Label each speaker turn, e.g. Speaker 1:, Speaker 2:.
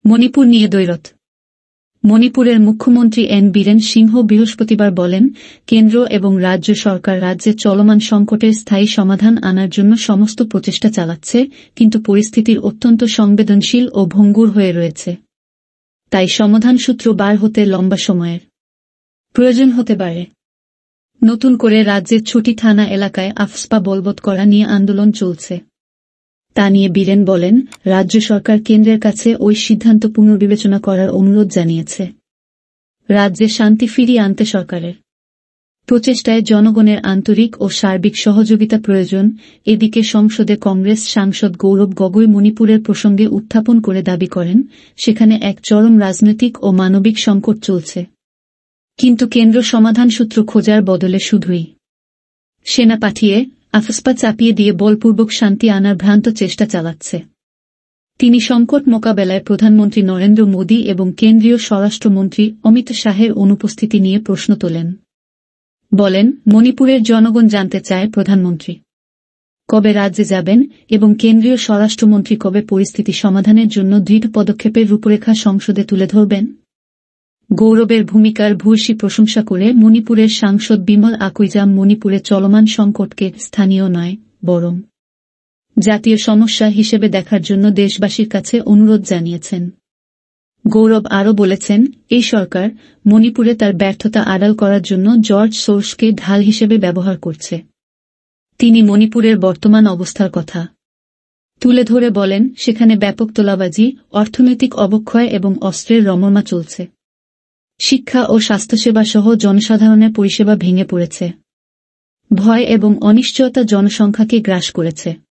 Speaker 1: মণিপুর নিয়ে দ্বৈরথ। মণিপুরের মুখ্যমন্ত্রী এন বীরেন সিংহ বৃহস্পতিবার বলেন, কেন্দ্র এবং রাজ্য সরকার রাজ্যে চলমান সংকটের স্থায়ী সমাধান আনার জন্য সমস্ত প্রচেষ্টা চালাচ্ছে, কিন্তু পরিস্থিতির অত্যন্ত সংবেদনশীল ও ভঙ্গুর হয়ে রয়েছে। তাই সমাধান সূত্র বার হতে লম্বা সময়ের প্রয়োজন হতে পারে। নতুন করে রাজ্যের ছুটি থানা এলাকায় আফস্পা বলবৎ করা নিয়ে আন্দোলন চলছে। তা নিয়ে বীরেন বলেন, রাজ্য সরকার কেন্দ্রের কাছে ওই সিদ্ধান্ত পুনর্বিবেচনা করার অনুরোধ জানিয়েছে। রাজ্যে শান্তি ফিরিয়ে আনতে সরকারের প্রচেষ্টায় জনগণের আন্তরিক ও সার্বিক সহযোগিতা প্রয়োজন। এদিকে সংসদে কংগ্রেস সাংসদ গৌরব গগৈ মণিপুরের প্রসঙ্গে উত্থাপন করে দাবি করেন, সেখানে এক চরম রাজনৈতিক ও মানবিক সংকট চলছে, কিন্তু কেন্দ্র সমাধান সূত্র খোঁজার বদলে শুধুই সেনা পাঠিয়ে আফস্পা চাপিয়ে দিয়ে বলপূর্বক শান্তি আনার ভ্রান্ত চেষ্টা চালাচ্ছে। তিনি সংকট মোকাবেলায় প্রধানমন্ত্রী নরেন্দ্র মোদী এবং কেন্দ্রীয় স্বরাষ্ট্রমন্ত্রী অমিত শাহের অনুপস্থিতি নিয়ে প্রশ্ন তোলেন। বলেন, মণিপুরের জনগণ জানতে চায় প্রধানমন্ত্রী কবে রাজ্যে যাবেন এবং কেন্দ্রীয় স্বরাষ্ট্রমন্ত্রী কবে পরিস্থিতি সমাধানের জন্য দৃঢ় পদক্ষেপের রূপরেখা সংসদে তুলে ধরবেন। গৌরবের ভূমিকার ভূয়সী প্রশংসা করে মণিপুরের সাংসদ বিমল আকুইজাম মণিপুরে চলমান সংকটকে স্থানীয় নয়, বরং জাতীয় সমস্যা হিসেবে দেখার জন্য দেশবাসীর কাছে অনুরোধ জানিয়েছেন। গৌরব আরও বলেছেন, এই সরকার মণিপুরে তার ব্যর্থতা আড়াল করার জন্য জর্জ সোরসকে ঢাল হিসেবে ব্যবহার করছে। তিনি মণিপুরের বর্তমান অবস্থার কথা তুলে ধরে বলেন, সেখানে ব্যাপক তোলাবাজি, অর্থনৈতিক অবক্ষয় এবং অস্ত্রের রমরমা চলছে। শিক্ষা ও স্বাস্থ্যসেবা সহ জনসাধারণের পরিষেবা ভেঙে পড়েছে। ভয় এবং অনিশ্চয়তা জনসংখ্যাকে গ্রাস করেছে।